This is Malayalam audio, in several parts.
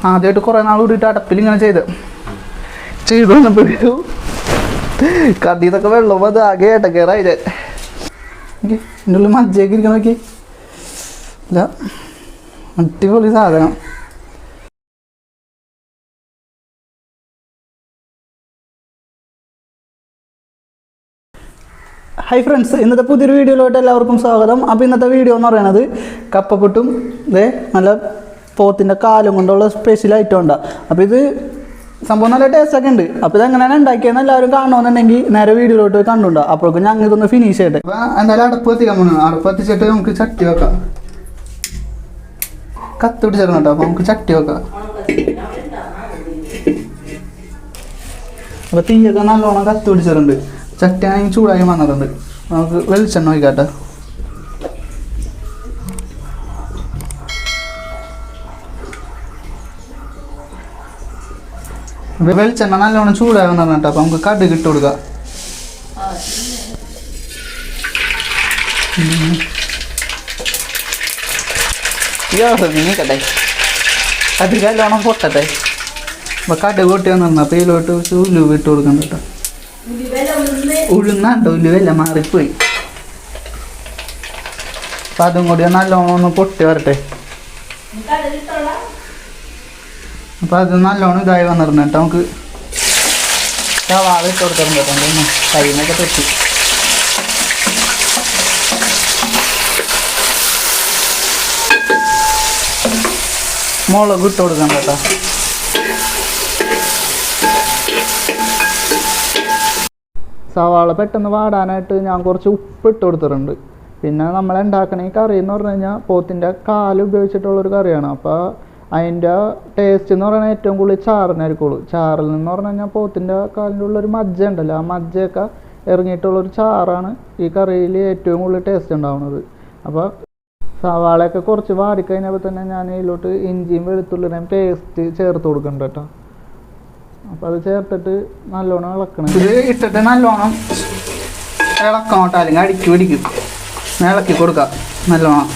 ആദ്യമായിട്ട് കുറേ നാൾ കൂടിയിട്ട് അടപ്പിൽ ഇങ്ങനെ ചെയ്തു വന്നപ്പോഴേക്കു കടീന്നൊക്കെ വെള്ളം അത് ആകെ ഏട്ടക്കേറായില്ലേ. എൻ്റെ ഉള്ളിൽ മജ്ജയൊക്കെ ഇരിക്കണം നോക്കി. ഇല്ല, അടിപൊളി സാധനം. ഹായ് ഫ്രണ്ട്സ്, ഇന്നത്തെ പുതിയൊരു വീഡിയോയിലോട്ട് എല്ലാവർക്കും സ്വാഗതം. അപ്പോൾ ഇന്നത്തെ വീഡിയോ എന്ന് പറയുന്നത് കപ്പപ്പുട്ടും നല്ല പോത്തിൻ്റെ കാലും കൊണ്ടുള്ള സ്പെഷ്യൽ ഐറ്റം ഉണ്ടാകും. അപ്പോൾ ഇത് സംഭവം നല്ല ടേസ്റ്റൊക്കെ ഉണ്ട്. അപ്പോൾ ഇതെങ്ങനെയാണ് ഉണ്ടാക്കിയെന്ന് എല്ലാവരും കാണണമെന്നുണ്ടെങ്കിൽ നേരെ വീഡിയോയിലോട്ട് കണ്ടുണ്ടാകും. അപ്പോഴേക്കും ഞങ്ങൾ ഇതൊന്ന് ഫിനിഷ് ചെയ്യട്ടെ. അപ്പോൾ എന്തായാലും അടുപ്പ് എത്തിക്കാൻ പോകുന്നത്. അടുപ്പ് എത്തിച്ചിട്ട് നമുക്ക് ചട്ടി വെക്കാം. കത്ത് പിടിച്ചിരുന്നു കേട്ടോ. അപ്പോൾ നമുക്ക് ചട്ടി വെക്കാം. അപ്പോൾ തീയൊക്കെ നല്ലോണം കത്ത് പിടിച്ചിട്ടുണ്ട്. ചട്ടിയാണെങ്കിൽ ചൂടായി വന്നിട്ടുണ്ട്. നമുക്ക് വെളിച്ചെണ്ണ ഒഴിക്കാട്ടെ. വെളിച്ചെണ്ണ നല്ലോണം ചൂടായി വന്നിട്ടുണ്ട് കേട്ടോ. അപ്പം നമുക്ക് കടുക് ഇട്ട് കൊടുക്കാം. നീക്കട്ടെ, കടുക് നല്ലോണം പൊട്ടട്ടെ. അപ്പം കടുക് പൊട്ടി വന്നിരുന്നു. അപ്പം ഇതിലോട്ട് ഉലുവ ഇട്ട് കൊടുക്കണം കേട്ടോ. ഉഴുന്നാട്ടോ, ഉലുവല്ല, മാറിപ്പോയി. അപ്പം അതും കൂടി നല്ലോണം ഒന്ന് പൊട്ടി വരട്ടെ. അപ്പം അത് നല്ലോണം ഇതായി വന്നിരുന്നു കേട്ടോ. നമുക്ക് സവാള ഇട്ട് കൊടുത്തിട്ടുണ്ട് കേട്ടോ. കയ്യിന്നൊക്കെ തെറ്റി. മുളക് ഇട്ട് കൊടുക്കണം കേട്ടോ. സവാള പെട്ടെന്ന് വാടാനായിട്ട് ഞാൻ കുറച്ച് ഉപ്പ് ഇട്ട് കൊടുത്തിട്ടുണ്ട്. പിന്നെ നമ്മൾ ഉണ്ടാക്കണ ഈ കറി എന്ന് പറഞ്ഞു കഴിഞ്ഞാൽ പോത്തിൻ്റെ കാല് ഉപയോഗിച്ചിട്ടുള്ളൊരു കറിയാണ്. അപ്പോൾ അതിൻ്റെ ടേസ്റ്റ് എന്ന് പറയുന്നത് ഏറ്റവും കൂടുതൽ ചാറിനായിരിക്കുള്ളൂ. ചാറിൽ നിന്ന് പറഞ്ഞു കഴിഞ്ഞാൽ പോത്തിൻ്റെ കാലിൻ്റെ ഉള്ളൊരു മജ്ജ ഉണ്ടല്ലോ, ആ മജ്ജയൊക്കെ ഇറങ്ങിയിട്ടുള്ളൊരു ചാറാണ് ഈ കറിയിൽ ഏറ്റവും കൂടുതൽ ടേസ്റ്റ് ഉണ്ടാവുന്നത്. അപ്പോൾ സവാളയൊക്കെ കുറച്ച് വാടിക്കഴിഞ്ഞപ്പോൾ തന്നെ ഞാൻ ഇതിലോട്ട് ഇഞ്ചിയും വെളുത്തുള്ളിയും പേസ്റ്റ് ചേർത്ത് കൊടുക്കുന്നുണ്ട് കേട്ടോ. അപ്പോൾ അത് ചേർത്തിട്ട് നല്ലോണം ഇളക്കണം. ഇത് ഇട്ടിട്ട് നല്ലോണം ഇളക്കണം കേട്ടോ, അല്ലെങ്കിൽ അടിക്ക് പിടിക്കും. ഇളക്കി കൊടുക്കാം നല്ലോണം.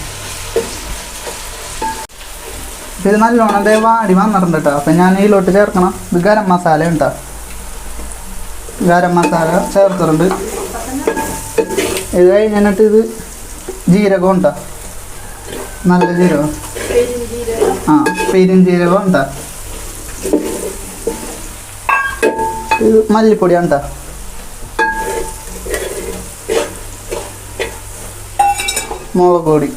ഇത് നല്ലോണം അതേ വാടി വന്നിട്ടുണ്ട് കേട്ടോ. അപ്പം ഞാൻ ഇതിലോട്ട് ചേർക്കണം. ഇത് ഗരം മസാല ഉണ്ടോ, ഗരം മസാല ചേർത്തിട്ടുണ്ട്. ഇത് കഴിഞ്ഞിട്ട് ഇത് ജീരകം ഉണ്ടോ, നല്ല ജീരകം, പെരുംജീരകം ഉണ്ടോ. ഇത് മല്ലിപ്പൊടിയാണ് കേട്ടോ. മുളക് പൊടി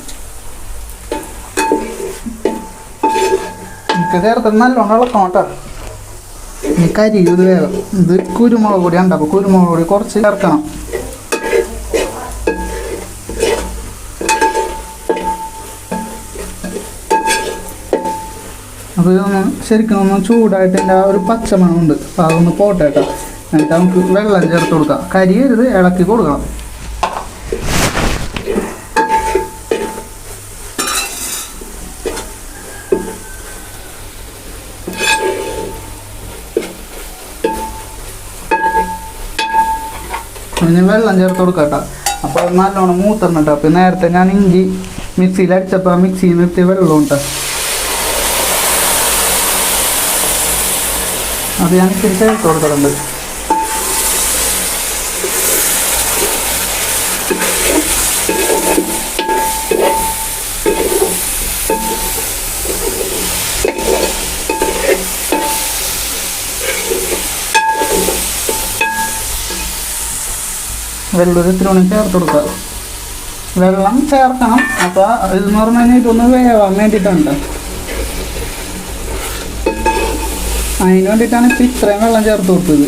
ചേർത്ത് നല്ലോണം ഇളക്കണം കേട്ടോ. ഈ കരി ഇത് വേഗം. ഇത് കുരുമുളക് പൊടി ഉണ്ട്. അപ്പോൾ കുരുമുളക് പൊടി കുറച്ച് ചേർക്കണം. അപ്പോൾ ഇതൊന്ന് ശരിക്കും ഒന്ന് ചൂടായിട്ട് എൻ്റെ ഒരു പച്ചമണമുണ്ട്. അപ്പോൾ അതൊന്ന് പോട്ടെ കേട്ടോ. എന്നിട്ട് നമുക്ക് വെള്ളം ചേർത്ത് കൊടുക്കാം. കരിയരുത്, ഇളക്കി കൊടുക്കണം. പിന്നെ വെള്ളം ചേർത്ത് കൊടുക്കാം കേട്ടോ. അപ്പോൾ നല്ലോണം മൂത്തണം കേട്ടോ. അപ്പോൾ നേരത്തെ ഞാൻ ഇഞ്ചി മിക്സിയിൽ അടിച്ചപ്പോൾ മിക്സിയിൽ നിർത്തിയ വെള്ളം ഉണ്ട്. അത് ഞാൻ ഇത്തിരി ചേർത്ത് കൊടുത്തിട്ടുണ്ട്. വെള്ളം ഇത്തിരി ചേർത്ത് കൊടുക്കുക. വെള്ളം ചേർക്കണം. അപ്പോൾ ഇതെന്ന് പറഞ്ഞു കഴിഞ്ഞാൽ ഇതൊന്ന് വേവാൻ വേണ്ടിയിട്ടുണ്ട്. അതിന് വേണ്ടിയിട്ടാണ് ഇപ്പം ഇത്രയും വെള്ളം ചേർത്ത് കൊടുത്തത്.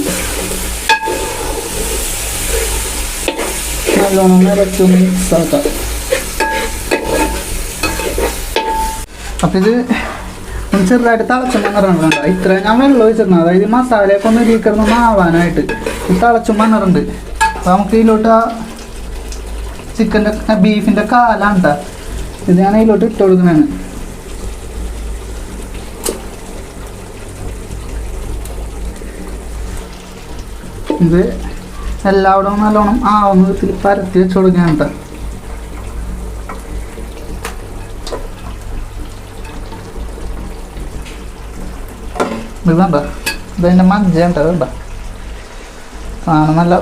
നല്ലോണം നിറച്ചൊന്ന് മിക്സ് ആക്കാം. അപ്പം ഇത് ഒന്ന് ചെറുതായിട്ട് തിളച്ചും വന്നിട്ടുണ്ട്. ഇത്രയും ഞാൻ വെള്ളം ഒഴിച്ചിരുന്നു. അതായത് മസാലയൊക്കെ ഒന്ന് ഇരിക്കണമെന്ന് ആവാനായിട്ട് തിളച്ചും വന്നിട്ടുണ്ട്. അപ്പോൾ നമുക്ക് ഇതിലോട്ട് ആ ചിക്കൻ്റെ ബീഫിൻ്റെ കാലാണ് കേട്ടോ. ഇത് ഞാൻ ഇതിലോട്ട് ഇട്ട് കൊടുക്കുന്നതാണ്. ഇത് എല്ലാവിടവും നല്ലോണം ആവുന്ന വിധത്തിൽ പരത്തി വെച്ച് കൊടുക്കാൻ കേട്ടോ. ഇത് വേണ്ട, ഇതതിൻ്റെ മജ്ജ ഉണ്ട്, വേണ്ട സാധനം നല്ല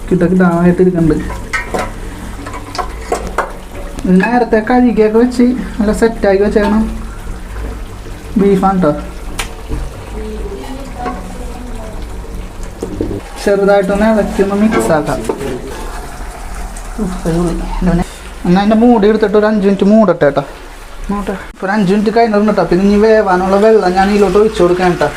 കിട്ടാനായിട്ടിരിക്കുന്നുണ്ട്. ഇത് നേരത്തെ കഴുകിയൊക്കെ വെച്ച് നല്ല സെറ്റാക്കി വെച്ചേക്കണം ബീഫാണ് കേട്ടോ. ചെറുതായിട്ടൊന്ന് ഇളക്കിയൊന്ന് മിക്സ് ആക്കാം. എന്നാൽ അതിൻ്റെ മൂടി എടുത്തിട്ട് ഒരു 5 മിനിറ്റ് മൂടട്ടെ കേട്ടോ. ഇപ്പോൾ ഒരു 5 മിനിറ്റ് കഴിഞ്ഞിട്ടുണ്ട് കേട്ടോ. പിന്നെ ഇനി വേവാനുള്ള വെള്ളം ഞാൻ ഇതിലോട്ട് ഒഴിച്ചു കൊടുക്കാൻ കേട്ടോ.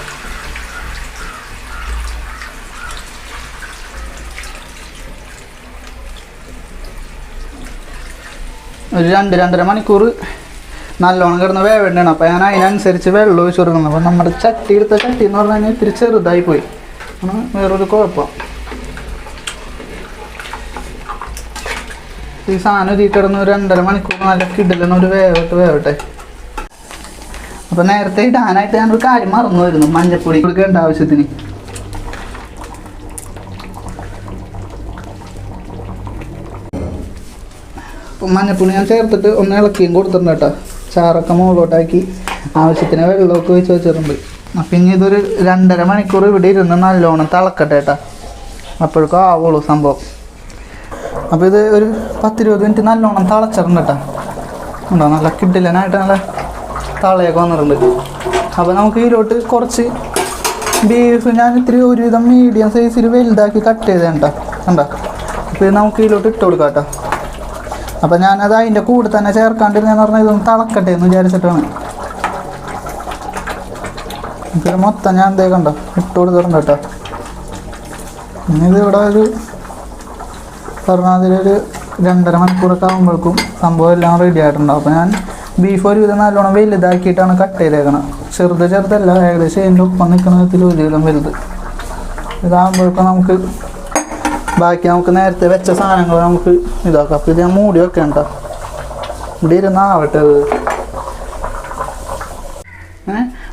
ഒരു 2-2.5 മണിക്കൂർ നല്ലോണം കിടന്ന് വേവേണ്ടതാണ്. അപ്പോൾ ഞാൻ അതിനനുസരിച്ച് വെള്ളം ഒഴിച്ച് കൊടുക്കണം. അപ്പോൾ നമ്മുടെ ചട്ടി എടുത്ത ചട്ടി എന്ന് പറഞ്ഞു കഴിഞ്ഞാൽ ഇത്തിരി ചെറുതായി പോയി, വേറൊരു കുഴപ്പം. ഈ സാധനം ഇതിൽ കിടന്ന് ഒരു 2.5 മണിക്കൂർ നല്ല കിടിലെന്നൊരു വേവട്ടെ. അപ്പോൾ നേരത്തെ ഇടാനായിട്ട് ഞാനൊരു കാര്യം മറന്നു വരുന്നു, മഞ്ഞപ്പൊടി കൊടുക്കേണ്ട ആവശ്യത്തിന്. അപ്പം മഞ്ഞപ്പൊടി ഞാൻ ചേർത്തിട്ട് ഒന്ന് ഇളക്കിയും കൊടുത്തിട്ടുണ്ട് കേട്ടോ. ചാറൊക്കെ മുകളിലോട്ടാക്കി ആവശ്യത്തിന് വെള്ളമൊക്കെ ഒഴിച്ച് വെച്ചിട്ടുണ്ട്. അപ്പം ഇനി ഇതൊരു 2.5 മണിക്കൂർ ഇവിടെ ഇരുന്ന് നല്ലോണം തിളക്കട്ടെ കേട്ടോ. അപ്പോഴേക്കും ആവുള്ളൂ സംഭവം. അപ്പോൾ ഇത് ഒരു 10-20 മിനിറ്റ് നല്ലോണം തിളച്ചിട്ടുണ്ട് കേട്ടോ. ഉണ്ടോ, നല്ല കിഡിലനായിട്ട് നല്ല തളയൊക്കെ വന്നിട്ടുണ്ട്. അപ്പോൾ നമുക്ക് ഇതിലോട്ട് കുറച്ച് ബീഫ് ഞാൻ ഇത്തിരി ഒരുവിധം മീഡിയം സൈസിൽ വലുതാക്കി കട്ട് ചെയ്തതാണ് കേട്ടോ. കണ്ടോ, അപ്പോൾ ഇത് നമുക്ക് ഇതിലോട്ട് ഇട്ട് കൊടുക്കാം കേട്ടോ. അപ്പം ഞാനത് അതിൻ്റെ കൂടെ തന്നെ ചേർക്കാണ്ടിരുന്നതെന്ന് പറഞ്ഞാൽ ഇതൊന്ന് തിളക്കട്ടെ എന്ന് വിചാരിച്ചിട്ടാണ്. ഇത് മൊത്തം ഞാൻ എന്തേ കണ്ടോ ഇട്ട് കൊടുത്തിട്ടുണ്ട് കേട്ടോ. ഇനി ഇത് ഇവിടെ ഒരു പറഞ്ഞതിലൊരു 2.5 മണിക്കൂറൊക്കെ ആകുമ്പോഴേക്കും സംഭവം എല്ലാം റെഡി ആയിട്ടുണ്ടാവും. അപ്പോൾ ഞാൻ ബീഫ് ഒരുവിധം നല്ലോണം വലുതാക്കിയിട്ടാണ് കട്ട് ചെയ്തേക്കണം. ചെറുതല്ല, ഏകദേശം അതിൻ്റെ ഒപ്പം നിൽക്കുന്ന വിധത്തിൽ ഒരുവിധം വലുത്. ഇതാകുമ്പോഴേക്കും നമുക്ക് ബാക്കി നമുക്ക് നേരത്തെ വെച്ച സാധനങ്ങൾ നമുക്ക് ഇതാക്കാം. അപ്പോൾ ഇത് ഞാൻ മൂടി വെക്കാം കേട്ടോ. ഇവിടെ ഇരുന്നാവട്ടെ അത്.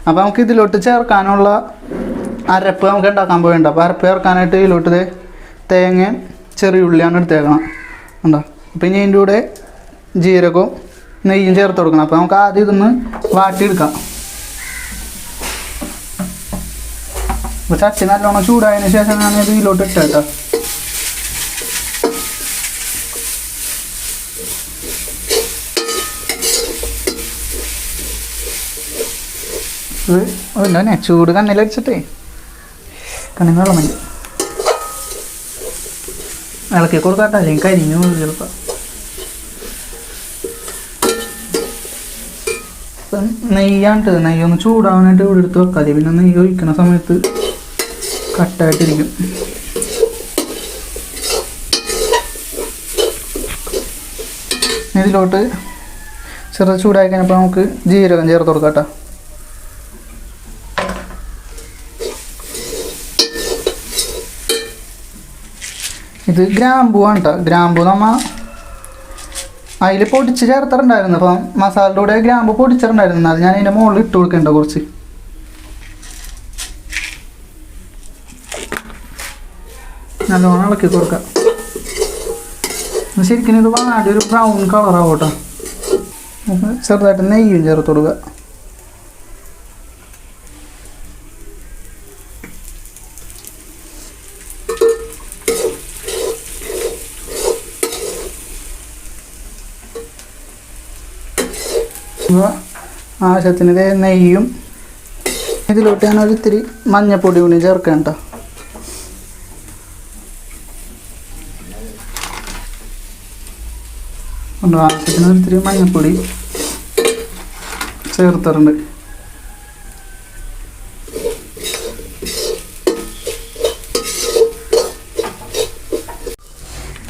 അപ്പോൾ നമുക്ക് ഇതിലോട്ട് ചേർക്കാനുള്ള അരപ്പ് നമുക്ക് ഉണ്ടാക്കാൻ പോയിട്ടുണ്ട്. അപ്പോൾ അരപ്പ് ചേർക്കാനായിട്ട് ഇതിലോട്ട് തേങ്ങയും ചെറിയ ഉള്ളിയാണ് എടുത്തേക്കണം ഉണ്ടോ. അപ്പോൾ ഇനി അതിൻ്റെ കൂടെ ജീരകവും നെയ്യും ചേർത്ത് കൊടുക്കണം. അപ്പോൾ നമുക്ക് ആദ്യം ഇതൊന്ന് വാട്ടിയെടുക്കാം. അപ്പോൾ ചട്ടി നല്ലോണം ചൂടായതിന് ശേഷം ഞാൻ ഇത് ഇതിലോട്ട് ഇട്ടേട്ടോ. ഇല്ലേ ചൂട് കണ്ണിലടിച്ചിട്ടേ കണ്ണിന് വെള്ളം മതി ഇളക്കി കൊടുക്കാട്ടോ, അല്ലെങ്കിൽ കരിഞ്ഞു ചിലപ്പോൾ. നെയ്യാണ്ട് നെയ്യൊന്ന് ചൂടാവാനായിട്ട് ഇവിടെ എടുത്ത് വെക്കാതെ, പിന്നെ നെയ്യ് ഒഴിക്കണ സമയത്ത് കട്ടായിട്ടിരിക്കും. ഇതിലോട്ട് ചെറുത് ചൂടായി കഴിഞ്ഞപ്പോൾ നമുക്ക് ജീരകം ചേർത്ത് കൊടുക്കാം കേട്ടോ. ഇത് ഗ്രാമ്പൂവാണ് കേട്ടോ. ഗ്രാമ്പൂ നമ്മൾ അതിൽ പൊടിച്ച് ചേർത്തിട്ടുണ്ടായിരുന്നു. അപ്പം മസാലയുടെ കൂടെ ഗ്രാമ്പൂ പൊടിച്ചിട്ടുണ്ടായിരുന്നു. എന്നാൽ ഞാൻ അതിൻ്റെ മുകളിൽ ഇട്ട് കൊടുക്കേണ്ട കുറച്ച്. നല്ലോണം ഇളക്കി കൊടുക്കാം. ശരിക്കും ഇത് വാടി ഒരു ബ്രൗൺ കളറാവും കേട്ടോ. ചെറുതായിട്ട് നെയ്യും ചേർത്ത് കൊടുക്കുക. ആവശ്യത്തിന് നെയ്യും ഇതിലോട്ട് ഞാൻ ഒരിത്തിരി മഞ്ഞപ്പൊടി കൂടി ചേർക്കാം കേട്ടോ. ആവശ്യത്തിന് ഒരിത്തിരി മഞ്ഞപ്പൊടി ചേർത്തിട്ടുണ്ട്.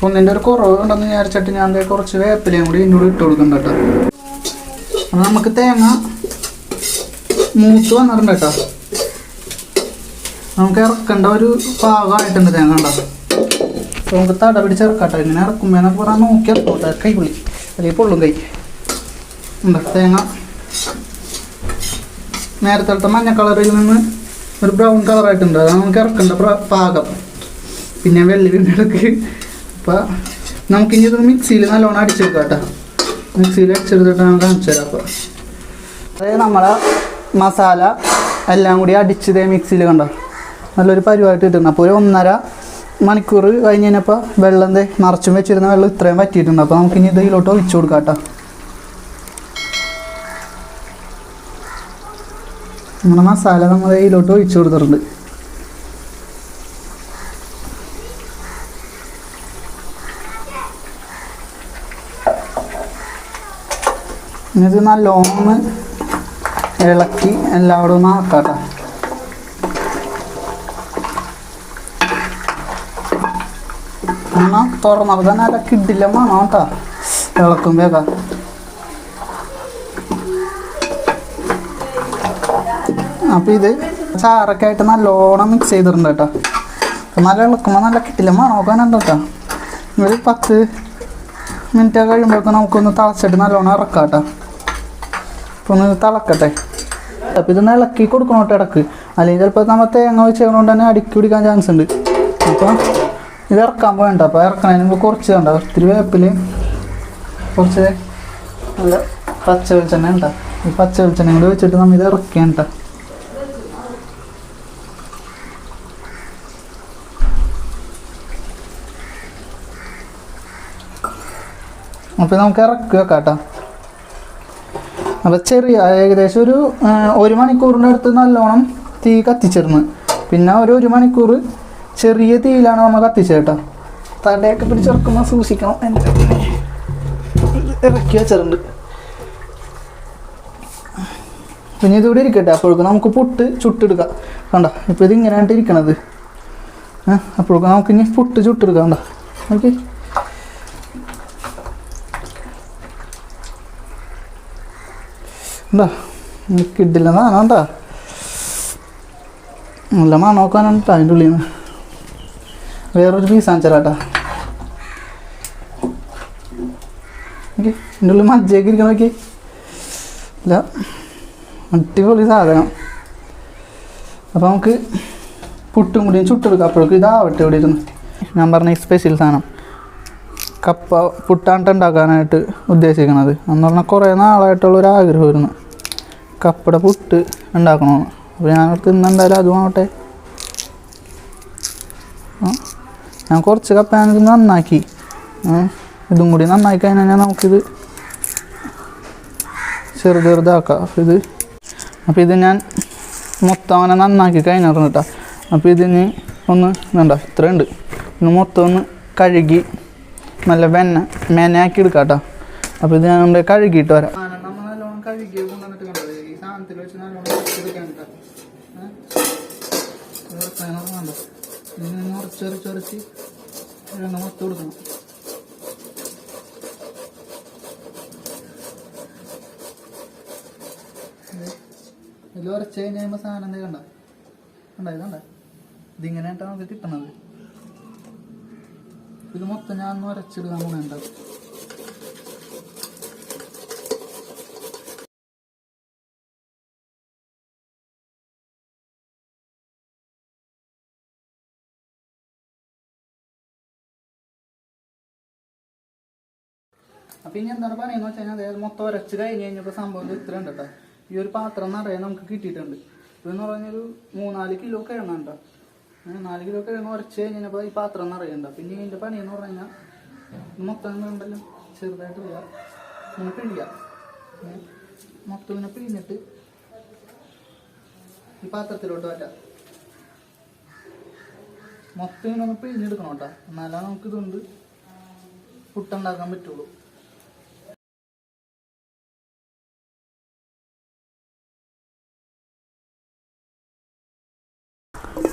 ഒന്നിൻ്റെ ഒരു കുറവ് ഉണ്ടെന്ന് വിചാരിച്ചിട്ട് ഞാൻ കുറച്ച് വേപ്പിലയും കൂടി ഇതിൻ്റെ കൂടെ ഇട്ട് കൊടുക്കണ്ട കേട്ടോ. അപ്പം നമുക്ക് തേങ്ങ മൂത്ത് വന്നിട്ടുണ്ട് കേട്ടോ. നമുക്ക് ഇറക്കേണ്ട ഒരു പാകമായിട്ടുണ്ട് തേങ്ങ ഉണ്ടോ. അപ്പോൾ നമുക്ക് തട പിടിച്ചിറക്കാട്ടോ. ഇങ്ങനെ ഇറക്കുമ്പോൾ എന്നൊക്കെ പറഞ്ഞാൽ നോക്കി ഇറക്കോട്ടെ, കൈപൊളി അല്ലെങ്കിൽ പൊള്ളും കൈ ഉണ്ടോ. തേങ്ങ നേരത്തെ മഞ്ഞ കളറിൽ നിന്ന് ഒരു ബ്രൗൺ കളറായിട്ടുണ്ട്. അതാണ് നമുക്ക് ഇറക്കേണ്ട പാകം. പിന്നെ വെള്ളിടക്ക് അപ്പോൾ നമുക്കിനി ഇത് മിക്സിയിൽ നല്ലോണം അടിച്ചെടുക്കാം കേട്ടോ. മിക്സിയിൽ അടിച്ചെടുത്തിട്ട് ഞാൻ കാണിച്ചു തരാം. അപ്പോൾ അതായത് നമ്മളെ മസാല എല്ലാം കൂടി അടിച്ചതേ മിക്സിയിൽ കണ്ട നല്ലൊരു പരിവായിട്ട് കിട്ടുന്നുണ്ട്. അപ്പോൾ ഒരു 1.5 മണിക്കൂർ കഴിഞ്ഞ് കഴിഞ്ഞപ്പോൾ വെള്ളം നിറച്ചും വെച്ചിരുന്ന വെള്ളം ഇത്രയും വറ്റിയിട്ടുണ്ട്. അപ്പോൾ നമുക്കിനി ഇതിലോട്ട് ഒഴിച്ചു കൊടുക്കാം കേട്ടോ. നമ്മുടെ മസാല നമ്മൾ ഇതിലോട്ട് ഒഴിച്ചു കൊടുത്തിട്ടുണ്ട്. ഇത് നല്ലോണം ഇളക്കി എല്ലാവരും ഒന്ന് ആക്കാട്ടോ. എന്നാൽ തുറന്നപ്പോൾ തന്നെ നല്ല കിഡില്ല വേണം കേട്ടോ ഇളക്കുമ്പോഴൊക്കെ. അപ്പോൾ ഇത് ചാറൊക്കെ ആയിട്ട് നല്ലോണം മിക്സ് ചെയ്തിട്ടുണ്ട് കേട്ടോ. നല്ല ഇളക്കുമ്പോൾ നല്ല കിട്ടില്ല മണമൊക്കെ കേട്ടോ. ഒരു 10 മിനിറ്റ് കഴിയുമ്പോഴൊക്കെ നമുക്കൊന്ന് തിളച്ചിട്ട് നല്ലോണം ഇറക്കാം കേട്ടോ. അപ്പോൾ ഒന്ന് തിളക്കട്ടെ. അപ്പോൾ ഇതൊന്ന് ഇളക്കി കൊടുക്കണം കേട്ടോ ഇടക്ക്, അല്ലെങ്കിൽ ചിലപ്പോൾ നമ്മൾ തേങ്ങ വെച്ചതുകൊണ്ട് തന്നെ അടുക്കി പിടിക്കാൻ ചാൻസ് ഉണ്ട്. അപ്പോൾ ഇത് ഇറക്കാൻ പോകണ്ട. അപ്പോൾ ഇറക്കണതിന് മുമ്പ് കുറച്ച് കണ്ട ഒത്തിരി വേപ്പിൽ കുറച്ച് നല്ല പച്ച വെളിച്ചെണ്ണ ഉണ്ടോ, ഈ പച്ച വെളിച്ചെണ്ണ കൂടി വെച്ചിട്ട് നമ്മൾ ഇത് ഇറക്കിയാണ് കേട്ടോ. അപ്പോൾ നമുക്ക് ഇറക്കി വെക്കാം കേട്ടോ. അപ്പോൾ ചെറിയ ഏകദേശം ഒരു 1 മണിക്കൂറിൻ്റെ അടുത്ത് നല്ലോണം തീ കത്തിച്ചിരുന്നു. പിന്നെ ഒരു 1 മണിക്കൂർ ചെറിയ തീയിലാണ് നമ്മൾ കത്തിച്ചത് കേട്ടോ. തടയൊക്കെ പിടിച്ചിറക്കുമ്പോൾ സൂക്ഷിക്കണം. ഇറക്കി വെച്ചിട്ടുണ്ട്. പിന്നെ ഇതുകൂടി ഇരിക്കട്ടെ. അപ്പോഴേക്കും നമുക്ക് പുട്ട് ചുട്ടെടുക്കാം. കണ്ടോ ഇപ്പോൾ ഇതിങ്ങനെയായിട്ട് ഇരിക്കണത്. അപ്പോഴേക്കും നമുക്ക് ഇനി പുട്ട് ചുട്ടെടുക്കാം. കണ്ടോ ഓക്കെ. എന്താ കിട്ടില്ലെന്നാണ് കേട്ടോ. നല്ല മണമൊക്കാനാണ് കേട്ടോ അതിൻ്റെ ഉള്ളിൽ നിന്ന്. വേറൊരു പീസ് കാണിച്ചാലാട്ടാ. ഓക്കെ എൻ്റെ ഉള്ളിൽ മജ്ജയൊക്കെ ഇരിക്കണം. നോക്കി ഇല്ല അടിപൊളി സാധനം. അപ്പോൾ നമുക്ക് പുട്ടും കൂടിയും ചുട്ടെടുക്കാം. അപ്പോഴേക്കും ഇതാവട്ടെ ഇവിടെ ഇരുന്ന്. ഞാൻ പറഞ്ഞ സ്പെഷ്യൽ സാധനം കപ്പ പുട്ടാണ്ട് ഉണ്ടാക്കാനായിട്ട് ഉദ്ദേശിക്കണത് എന്ന് പറഞ്ഞാൽ കുറേ നാളായിട്ടുള്ളൊരു ആഗ്രഹമായിരുന്നു കപ്പയുടെ പുട്ട് ഉണ്ടാക്കണമെന്ന്. അപ്പോൾ ഞാനവർക്ക് ഇന്നെന്തായാലും അതും ആവട്ടെ. ഞാൻ കുറച്ച് കപ്പ ഞാനിത് നന്നാക്കി, ഇതും കൂടി നന്നാക്കി കഴിഞ്ഞാൽ നമുക്കിത് ചെറുതാക്കാം. അപ്പോൾ ഇത് ഞാൻ മൊത്തം അങ്ങനെ നന്നാക്കി കഴിഞ്ഞിരുന്നു കേട്ടോ. അപ്പോൾ ഇതിന് ഒന്ന് ഇതുണ്ടോ ഇത്രയുണ്ട്. ഇന്ന് മൊത്തം ഒന്ന് കഴുകി നല്ല മെനയാക്കി എടുക്കാം കേട്ടോ. അപ്പോൾ ഇത് ഞാൻ കഴുകിയിട്ട് വരാം. നമ്മൾ നല്ലോണം കഴുകി കൊണ്ടുവന്നിട്ട് കണ്ടത് ഈ സാധനത്തിൽ വെച്ച് നല്ലോണം എടുക്കാൻ കേട്ടോ. കണ്ടോ ഇതിന് ഉറച്ചൊരച്ച് മൊത്തം കൊടുക്കണം. ഇതിൽ ഉറച്ച് കഴിഞ്ഞ് കഴിയുമ്പോൾ സാധനം എന്ത് കണ്ട ഇതുണ്ട ഇതിങ്ങനെയായിട്ടാണ് നമുക്ക് കിട്ടണത്. ഇത് മൊത്തം ഞാൻ ഉരച്ചിടുക വേണ്ടത്. അപ്പം ഇനി എന്താണ് പറയുന്നത് വെച്ച് കഴിഞ്ഞാൽ അതായത് മൊത്തം ഉരച്ച് കഴിഞ്ഞ് കഴിഞ്ഞപ്പോൾ സംഭവം ഇത്ര ഉണ്ട് കേട്ടോ. ഈ ഒരു പാത്രം നിറയെ നമുക്ക് കിട്ടിയിട്ടുണ്ട്. ഇതെന്ന് പറഞ്ഞൊരു 3-4 കിലോ കിഴങ്ങാണ് കേട്ടോ. 4 കിലോ കിഴങ്ങ് ഉരച്ച് കഴിഞ്ഞപ്പോൾ ഈ പാത്രം നിറയുണ്ട്. പിന്നെ ഇതിൻ്റെ പണിയെന്ന് പറഞ്ഞു കഴിഞ്ഞാൽ മൊത്തം ഉണ്ടല്ലോ ചെറുതായിട്ട് ഇങ്ങനെ പിഴിയാം. മൊത്തം ഇങ്ങനെ പിഴിഞ്ഞിട്ട് ഈ പാത്രത്തിലോട്ട് വരാം. മൊത്തം ഇങ്ങനെ ഒന്ന് പിഴിഞ്ഞെടുക്കണം കേട്ടോ. എന്നാലാണ് നമുക്കിതുകൊണ്ട് പുട്ടുണ്ടാക്കാൻ പറ്റുള്ളൂ.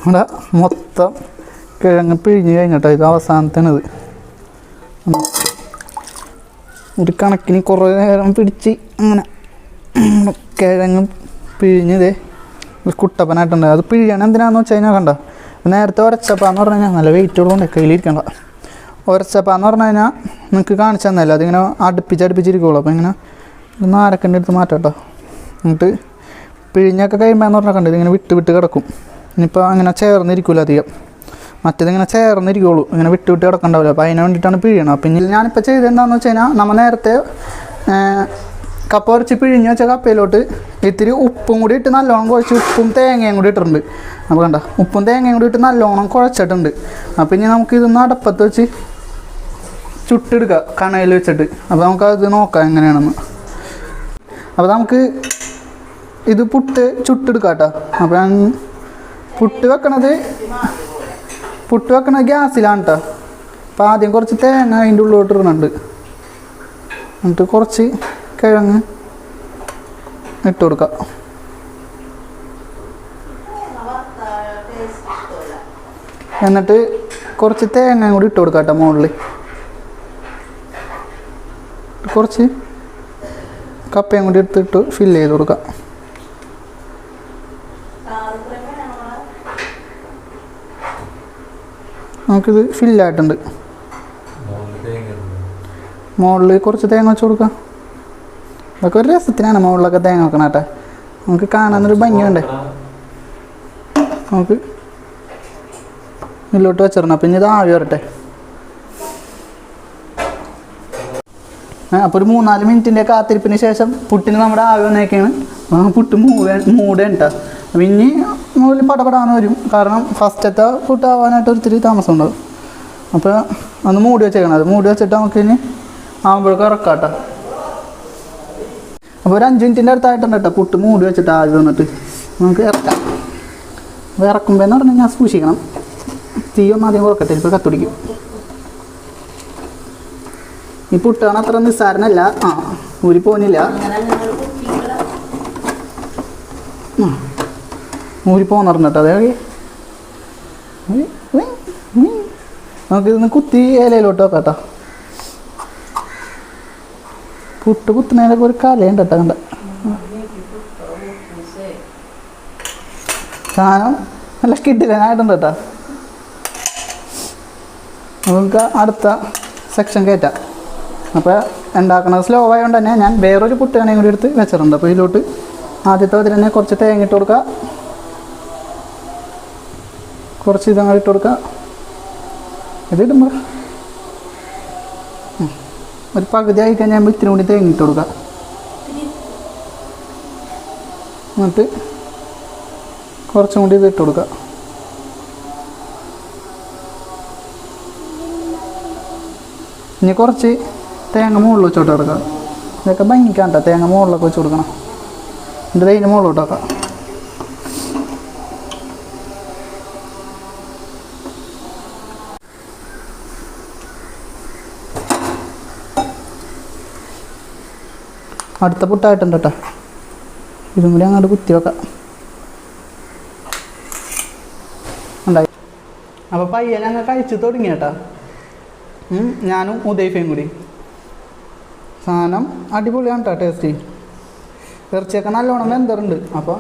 ഇവിടെ മൊത്തം കിഴങ്ങ് പിഴിഞ്ഞ് കഴിഞ്ഞിട്ടോ. ഇത് അവസാനത്തേനത് ഒരു കണക്കിന് കുറേ നേരം പിടിച്ച് അങ്ങനെ കിഴങ്ങ് പിഴിഞ്ഞതേ കുട്ടപ്പനായിട്ടുണ്ട്. അത് പിഴിയണം എന്തിനാന്ന് വെച്ച് കഴിഞ്ഞാൽ കണ്ടോ നേരത്തെ ഉരച്ചപ്പാന്ന് പറഞ്ഞു കഴിഞ്ഞാൽ നല്ല വെയിറ്റ് ഉള്ളതുകൊണ്ട് കയ്യിലിരിക്കണ്ട. ഉരച്ചപ്പാന്ന് പറഞ്ഞു കഴിഞ്ഞാൽ നിങ്ങൾക്ക് കാണിച്ചു തന്നല്ലോ അതിങ്ങനെ അടുപ്പിച്ചിരിക്കുള്ളൂ. അപ്പോൾ ഇങ്ങനെ നാരക്കൻ്റെ അടുത്ത് മാറ്റാം കേട്ടോ. എന്നിട്ട് പിഴിഞ്ഞൊക്കെ കഴിയുമ്പോൾ എന്ന് പറഞ്ഞാൽ കണ്ടത് ഇതിങ്ങനെ വിട്ട് കിടക്കും. ഇനിയിപ്പോൾ അങ്ങനെ ചേർന്നിരിക്കില്ല അധികം. മറ്റേതിങ്ങനെ ചേർന്നിരിക്കുള്ളൂ, ഇങ്ങനെ വിട്ട് കിടക്കണ്ടാവില്ല. അപ്പോൾ അതിന് വേണ്ടിയിട്ടാണ് പിഴിയണം. പിന്നെ ഞാനിപ്പോൾ ചെയ്തെന്താണെന്ന് വെച്ച് കഴിഞ്ഞാൽ നമ്മൾ നേരത്തെ കപ്പ കുറച്ച് പിഴിഞ്ഞ് വെച്ച കപ്പയിലോട്ട് ഇത്തിരി ഉപ്പും കൂടി ഇട്ട് നല്ലോണം കുഴച്ച് ഉപ്പും തേങ്ങയും കൂടി ഇട്ടിട്ടുണ്ട്. അപ്പോൾ കണ്ട ഉപ്പും തേങ്ങയും കൂടി ഇട്ട് നല്ലോണം കുഴച്ചിട്ടുണ്ട്. അപ്പോൾ ഇനി നമുക്ക് ഇതൊന്ന് അടപ്പത്ത് വെച്ച് ചുട്ടെടുക്കുക കണയിൽ വെച്ചിട്ട്. അപ്പോൾ നമുക്കത് നോക്കാം എങ്ങനെയാണെന്ന്. അപ്പോൾ നമുക്ക് ഇത് പുട്ട് ചുട്ടെടുക്കാം കേട്ടോ. അപ്പോൾ ഞാൻ പുട്ട് വെക്കണത് ഗ്യാസിലാണ് കേട്ടോ. അപ്പോൾ ആദ്യം കുറച്ച് തേങ്ങ അതിൻ്റെ ഉള്ളിലോട്ട് ഇടുന്നുണ്ട്. എന്നിട്ട് കുറച്ച് കിഴങ്ങ് ഇട്ട് കൊടുക്കാം. എന്നിട്ട് കുറച്ച് തേങ്ങ കൂടി ഇട്ട് കൊടുക്കാം കേട്ടോ മുകളിൽ. കുറച്ച് കപ്പയും കൂടി എടുത്തിട്ട് ഫില്ല് ചെയ്ത് കൊടുക്കാം. നമുക്കിത് ഫില്ലായിട്ടുണ്ട്. മുകളിൽ കുറച്ച് തേങ്ങ വെച്ച് കൊടുക്കാം. അതൊക്കെ ഒരു രസത്തിനാണ് മുകളിലൊക്കെ തേങ്ങ വെക്കണം കേട്ടോ. നമുക്ക് കാണാനൊരു ഭംഗിയുണ്ട്. നമുക്ക് ഇതിലോട്ട് വെച്ചിടണം. പിന്നെ ഇത് ആവി വരട്ടെ. അപ്പോൾ ഒരു 3-4 മിനിറ്റിൻ്റെ കാത്തിരിപ്പിന് ശേഷം പുട്ടിന് നമ്മുടെ ആവി വന്നേക്കാണ്. പുട്ട് മൂടേണ്ട കേട്ടോ. അപ്പം ഇനി മുകളിൽ പടപടാന്ന് വരും. കാരണം ഫസ്റ്റത്തെ പുട്ടാവാനായിട്ട് ഒത്തിരി താമസം ഉണ്ടാകും. അപ്പോൾ ഒന്ന് മൂടി വെച്ചേക്കണം. അത് മൂടി വെച്ചിട്ട് നമുക്ക് ഇനി ആകുമ്പോഴേക്കും ഇറക്കാം കേട്ടോ. അപ്പോൾ ഒരു 5 മിനിറ്റിൻ്റെ അടുത്തായിട്ടുണ്ട് കേട്ടോ. പുട്ട് മൂടി വെച്ചിട്ട് ആവി വന്നിട്ട് നമുക്ക് ഇറക്കാം. അപ്പോൾ ഇറക്കുമ്പോൾ എന്ന് പറഞ്ഞാൽ ഞാൻ സൂക്ഷിക്കണം. തീ ഒന്നും ആദ്യം കുറക്കട്ടെ, ഇപ്പോൾ കത്തുടിക്കും. ഈ പുട്ടാണ് അത്ര നിസ്സാരനല്ല. ഊരി പോകുന്നില്ല. ഊരി പോകുന്നുണ്ട് കേട്ടോ. അതേ നമുക്കിതൊന്ന് കുത്തി ഇലയിലോട്ട് വെക്കാം കേട്ടോ. പുട്ട് കുത്തുന്നതിനൊക്കെ ഒരു കലയുണ്ട് കേട്ടോ. കണ്ട സാധനം നല്ല കിടിലനായിട്ടുണ്ട് കേട്ടോ. നമുക്ക് അടുത്ത സെക്ഷൻ കയറ്റാം. അപ്പോൾ ഉണ്ടാക്കുന്നത് സ്ലോ ആയതുകൊണ്ട് തന്നെ ഞാൻ വേറൊരു പുട്ടാണെങ്കിൽ കൂടി എടുത്ത് വെച്ചിട്ടുണ്ട്. അപ്പോൾ ഇതിലോട്ട് ആദ്യത്തെ അതിൽ തന്നെ കുറച്ച് തേങ്ങ ഇട്ട് കൊടുക്കുക. കുറച്ച് ഇതങ്ങോട്ട് ഇട്ട് കൊടുക്കുക. ഇതിടുമ്പോൾ ഒരു പകുതി ആയി കഴിഞ്ഞാൽ ഇത്തിരി കൂടി തേങ്ങ ഇട്ട് കൊടുക്കുക. എന്നിട്ട് കുറച്ചും കൂടി ഇത് ഇട്ട് കൊടുക്കുക. ഇനി കുറച്ച് തേങ്ങ മുകളിൽ വെച്ചോട്ട് കൊടുക്കുക. ഇതൊക്കെ ഭംഗിക്കാൻ കേട്ടോ. തേങ്ങ മുകളിലൊക്കെ വെച്ച് കൊടുക്കണം. എന്നിട്ട് അതിന് മുകളിലോട്ട് വെക്കാം. അടുത്ത പുട്ടായിട്ടുണ്ട് കേട്ടോ. ഇതും കൂടി അങ്ങോട്ട് കുത്തി വെക്കാം. ഉണ്ടായി. അപ്പോൾ പയ്യനെ അങ്ങ് കഴിച്ച് തുടങ്ങി കേട്ടോ. ഞാനും ഉദയഫയും കൂടി. സാധനം അടിപൊളിയാണ് കേട്ടോ. ടേസ്റ്റ് ഇറച്ചിയൊക്കെ നല്ലോണം വെന്തറുണ്ട്. അപ്പോൾ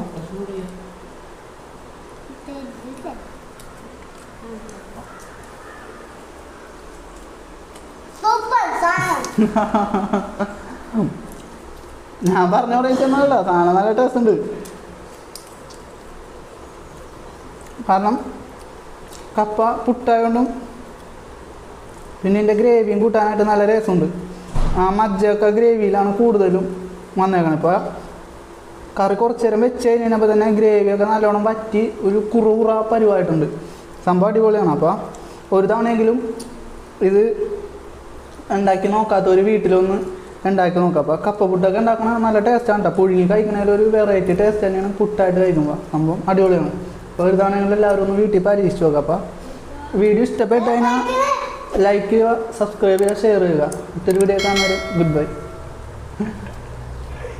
ഞാൻ പറഞ്ഞ പറയിച്ചൊന്നുമല്ല. സാധനം നല്ല ടേസ്റ്റ് ഉണ്ട്. കാരണം കപ്പ പുട്ടായതുകൊണ്ടും പിന്നെ ഇതിൻ്റെ ഗ്രേവിയും കൂട്ടാനായിട്ട് നല്ല രസമുണ്ട്. മജ്ജയൊക്കെ ഗ്രേവിയിലാണ് കൂടുതലും വന്നേക്കണം. ഇപ്പോൾ കറി കുറച്ച് നേരം വെച്ച് കഴിഞ്ഞപ്പോൾ തന്നെ ഗ്രേവിയൊക്കെ നല്ലോണം വറ്റി ഒരു കുറുകുറ പരുവായിട്ടുണ്ട്. സംഭവം അടിപൊളിയാണ്. അപ്പോൾ ഒരു തവണയെങ്കിലും ഇത് ഉണ്ടാക്കി നോക്കാത്തൊരു വീട്ടിലൊന്ന് ഉണ്ടാക്കി നോക്കാം. അപ്പോൾ കപ്പ പുട്ടൊക്കെ ഉണ്ടാക്കണ നല്ല ടേസ്റ്റാണ് കേട്ടോ. പുഴുങ്ങി കഴിക്കണതിലൊരു വെറൈറ്റി ടേസ്റ്റ് തന്നെയാണ് പുട്ടായിട്ട് കഴിക്കുമ്പോൾ. സംഭവം അടിപൊളിയാണ്. അപ്പോൾ ഒരു തവണയെങ്കിലും എല്ലാവരും ഒന്ന് വീട്ടിൽ പരീക്ഷിച്ച് നോക്കാം. അപ്പോൾ വീഡിയോ ഇഷ്ടപ്പെട്ട് കഴിഞ്ഞാൽ ലൈക്ക് ചെയ്യുക, സബ്സ്ക്രൈബ് ചെയ്യുക, ഷെയർ ചെയ്യുക. മറ്റൊരു വീഡിയോ കാണുന്നവരെ ഗുഡ് ബൈ.